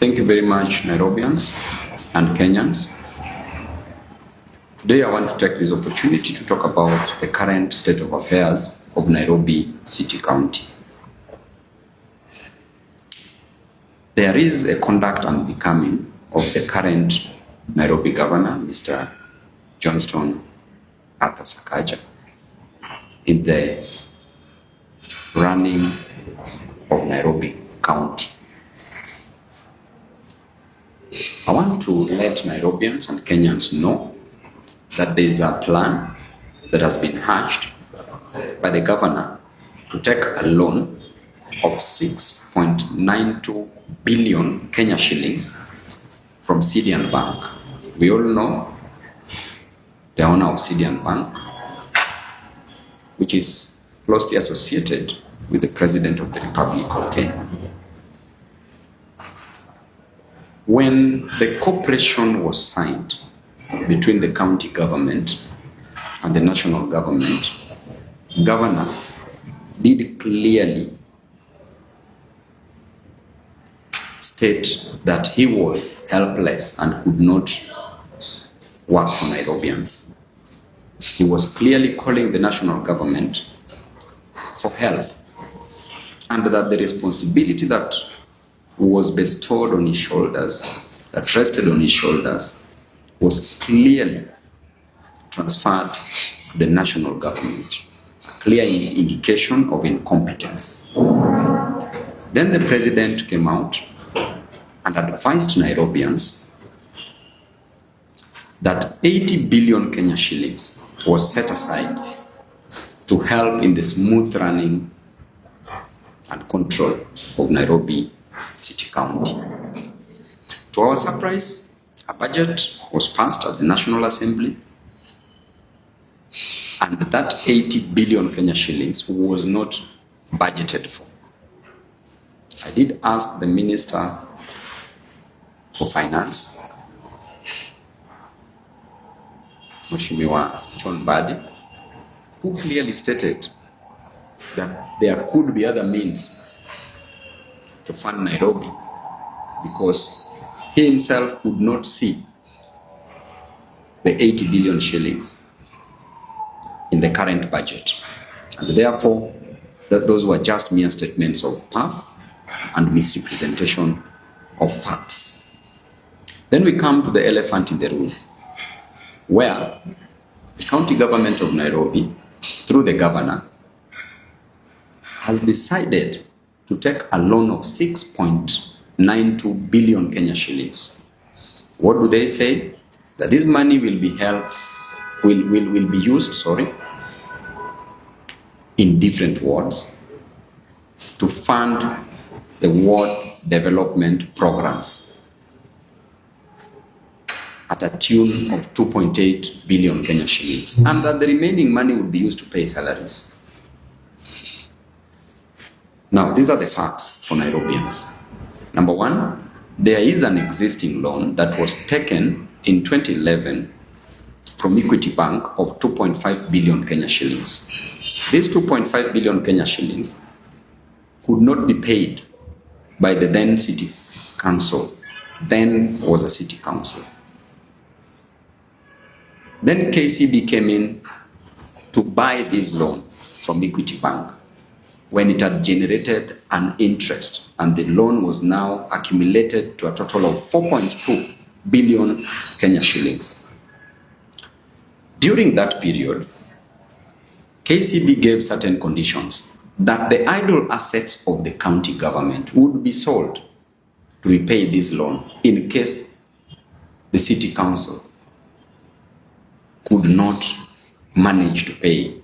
Thank you very much, Nairobians and Kenyans. Today I want to take this opportunity to talk about the current state of affairs of Nairobi City County. There is a conduct and becoming of the current Nairobi governor, Mr. Johnston Arthur Sakaja, in the running of Nairobi County. I want to let Nairobians and Kenyans know that there is a plan that has been hatched by the governor to take a loan of 6.92 billion Kenya shillings from Sidian Bank. We all know the owner of Sidian Bank, which is closely associated with the President of the Republic of Kenya. When the cooperation was signed between the county government and the national government, governor did clearly state that he was helpless and could not work for Nairobians. He was clearly calling the national government for help, and that the responsibility that was bestowed on his shoulders, that rested on his shoulders, was clearly transferred to the national government. A clear indication of incompetence. Then the president came out and advised Nairobians that 80 billion Kenya shillings was set aside to help in the smooth running and control of Nairobi City County. To our surprise, a budget was passed at the National Assembly, and that 80 billion Kenya shillings was not budgeted for. I did ask the Minister for Finance, Mheshimiwa John Mbadi, who clearly stated that there could be other means to fund Nairobi, because he himself could not see the 80 billion shillings in the current budget. And therefore, those were just mere statements of puff and misrepresentation of facts. Then we come to the elephant in the room, where the county government of Nairobi, through the governor, has decided to take a loan of 6.92 billion Kenya shillings. What do they say? That this money will be used, in different wards to fund the ward development programs at a tune of 2.8 billion Kenya shillings, and that the remaining money will be used to pay salaries. Now, these are the facts for Nairobians. Number one, there is an existing loan that was taken in 2011 from Equity Bank of 2.5 billion Kenya shillings. These 2.5 billion Kenya shillings could not be paid by the then city council. Then was a city council. Then KCB came in to buy this loan from Equity Bank when it had generated an interest, and the loan was now accumulated to a total of 4.2 billion Kenya shillings. During that period, KCB gave certain conditions that the idle assets of the county government would be sold to repay this loan in case the city council could not manage to pay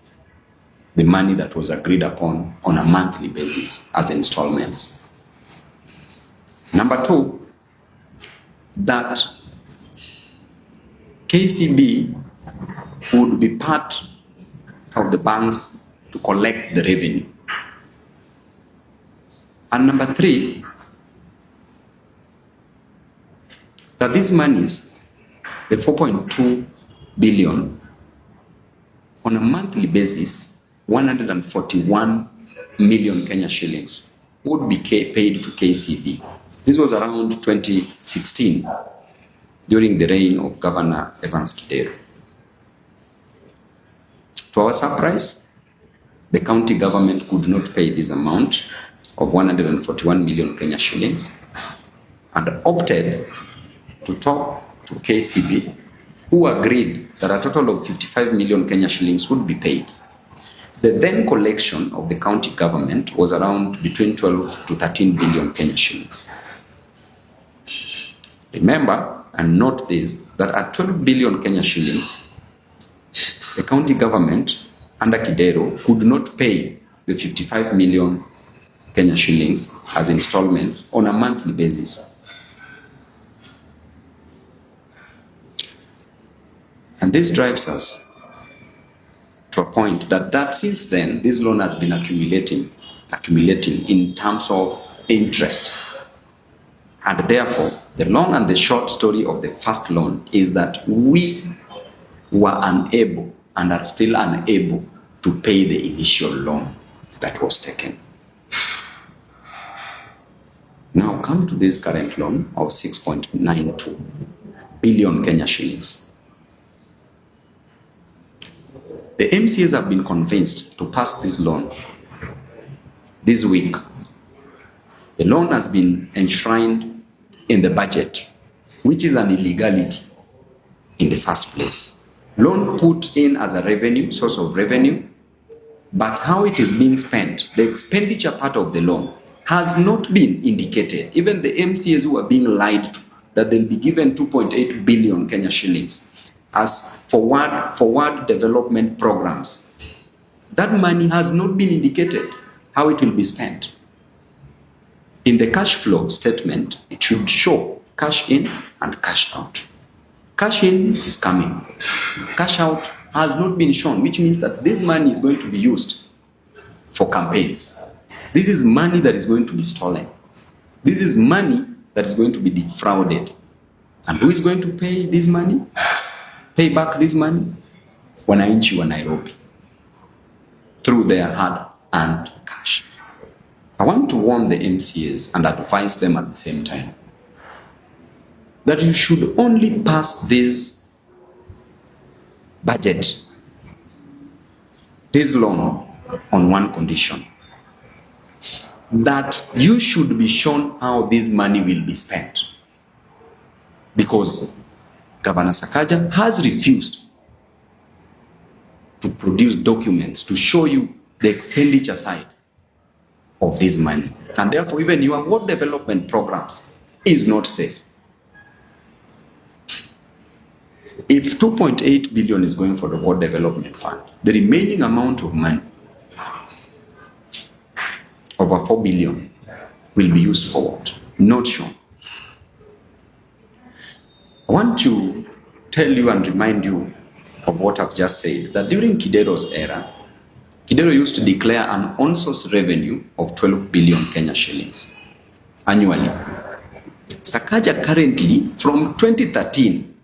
the money that was agreed upon on a monthly basis as installments. Number two, that KCB would be part of the banks to collect the revenue. And number three, that these monies, the 4.2 billion, on a monthly basis, 141 million Kenya shillings would be paid to KCB This was around 2016, during the reign of Governor Evans Kidero. To our surprise, the county government could not pay this amount of 141 million Kenya shillings and opted to talk to KCB, who agreed that a total of 55 million Kenya shillings would be paid. The then collection of the county government was around between 12 to 13 billion Kenya shillings. Remember and note this, that at 12 billion Kenya shillings, the county government under Kidero could not pay the 55 million Kenya shillings as installments on a monthly basis. And this drives us to a point that since then, this loan has been accumulating in terms of interest. And therefore, the long and the short story of the first loan is that we were unable and are still unable to pay the initial loan that was taken. Now come to this current loan of 6.92 billion Kenya shillings. The MCAs have been convinced to pass this loan this week. The loan has been enshrined in the budget, which is an illegality in the first place. Loan put in as a revenue, source of revenue, but how it is being spent, the expenditure part of the loan, has not been indicated. Even the MCAs who are being lied to, that they'll be given 2.8 billion Kenya shillings as forward development programs. That money has not been indicated how it will be spent. In the cash flow statement, it should show cash in and cash out. Cash in is coming. Cash out has not been shown, which means that this money is going to be used for campaigns. This is money that is going to be stolen. This is money that is going to be defrauded. And who is going to pay this money? Pay back this money? Wananchi wa Nairobi, through their hard-earned cash. I want to warn the MCAs and advise them at the same time that you should only pass this budget, this loan, on one condition: that you should be shown how this money will be spent. Because Governor Sakaja has refused to produce documents to show you the expenditure side of this money. And therefore, even your ward development programs is not safe. If 2.8 billion is going for the ward development fund, the remaining amount of money, over 4 billion, will be used for what? Not shown. I want to tell you and remind you of what I've just said, that during Kidero's era, Kidero used to declare an on-source revenue of 12 billion Kenya shillings annually. Sakaja currently, from 2013,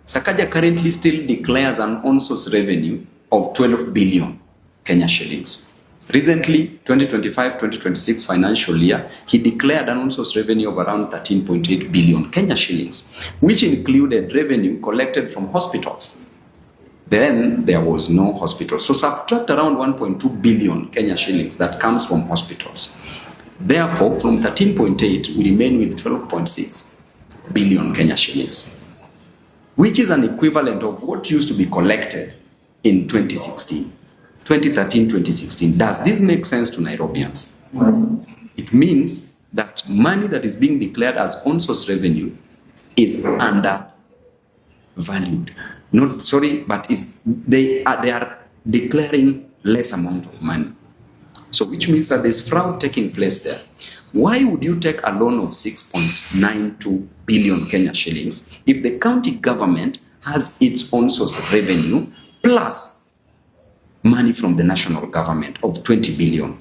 Sakaja currently still declares an on-source revenue of 12 billion Kenya shillings. Recently, 2025-2026 financial year, he declared an on-source revenue of around 13.8 billion Kenya shillings, which included revenue collected from hospitals. Then there was no hospital. So subtract around 1.2 billion Kenya shillings that comes from hospitals. Therefore, from 13.8, we remain with 12.6 billion Kenya shillings, which is an equivalent of what used to be collected in 2016. 2013-2016. Does this make sense to Nairobians? It means that money that is being declared as on-source revenue is undervalued. They are declaring less amount of money. So which means that there's fraud taking place there. Why would you take a loan of 6.92 billion Kenya shillings if the county government has its own source of revenue plus money from the national government of 20 billion?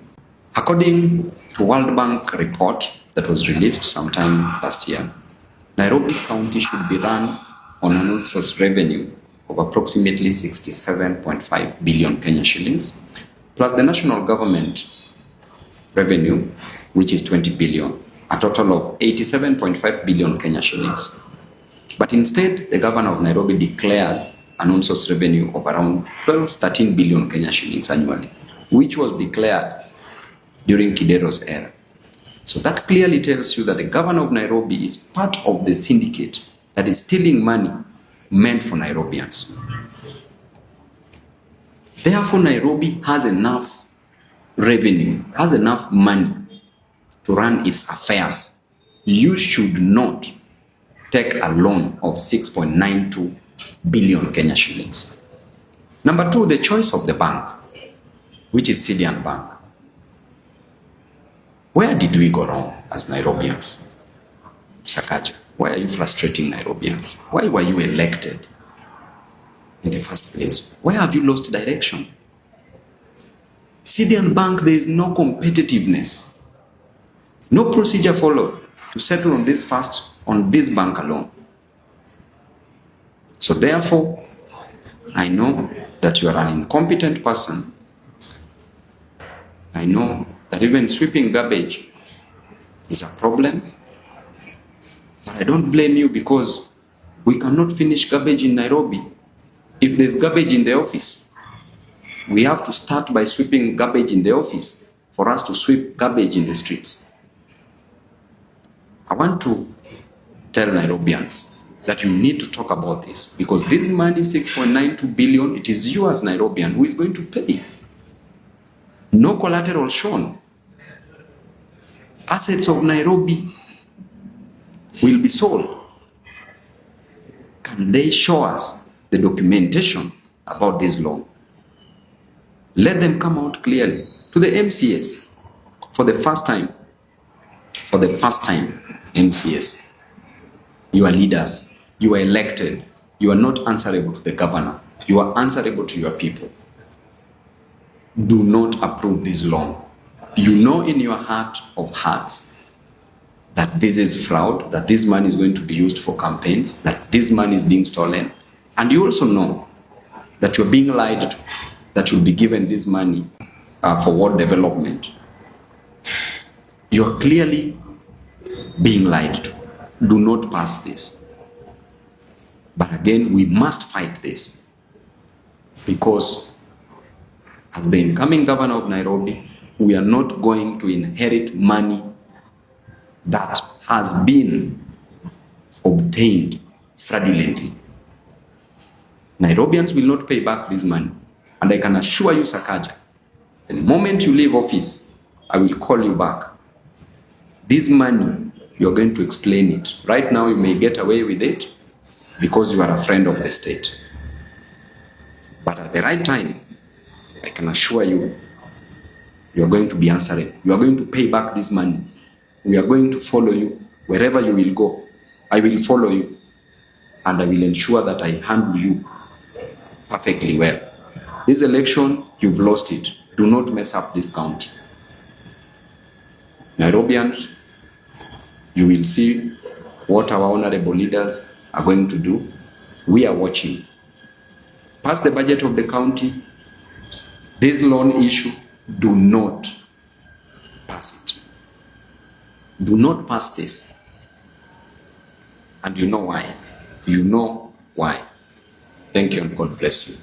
According to World Bank report that was released sometime last year, Nairobi County should be run on an on-source revenue of approximately 67.5 billion Kenya shillings, plus the national government revenue, which is 20 billion. a total of 87.5 billion Kenya shillings. But instead, the governor of Nairobi declares an on-source revenue of around 13 billion Kenya shillings annually, which was declared during Kidero's era. So that clearly tells you that the governor of Nairobi is part of the syndicate that is stealing money meant for Nairobians. Therefore, Nairobi has enough revenue, has enough money to run its affairs. You should not take a loan of 6.92 billion Kenya shillings. Number two, the choice of the bank, which is Syrian Bank. Where did we go wrong as Nairobians? Sakaja, why are you frustrating Nairobians? Why were you elected in the first place? Why have you lost direction? Syrian Bank, there is no competitiveness. No procedure followed to settle on this bank alone. So therefore, I know that you are an incompetent person. I know that even sweeping garbage is a problem. But I don't blame you, because we cannot finish garbage in Nairobi. If there's garbage in the office, we have to start by sweeping garbage in the office for us to sweep garbage in the streets. I want to tell Nairobians that you need to talk about this, because this money, 6.92 billion, it is you as Nairobian who is going to pay. No collateral shown. Assets of Nairobi will be sold. Can they show us the documentation about this loan? Let them come out clearly to the MCS for the first time. For the first time, MCS, you are leaders, you are elected, you are not answerable to the governor, you are answerable to your people. Do not approve this loan. You know in your heart of hearts that this is fraud, that this money is going to be used for campaigns, that this money is being stolen. And you also know that you're being lied to, that you'll be given this money for world development. You're clearly being lied to. Do not pass this. But again, we must fight this, because as the incoming governor of Nairobi, we are not going to inherit money that has been obtained fraudulently. Nairobians will not pay back this money. And I can assure you, Sakaja, the moment you leave office, I will call you back. This money, you're going to explain it. Right now, you may get away with it because you are a friend of the state. But at the right time, I can assure you, you are going to be answering. You are going to pay back this money. We are going to follow you wherever you will go. I will follow you, and I will ensure that I handle you perfectly well. This election, you've lost it. Do not mess up this county. Nairobians, you will see what our honorable leaders are going to do. We are watching. Pass the budget of the county. This loan issue, do not pass it. Do not pass this. And you know why. You know why. Thank you, and God bless you.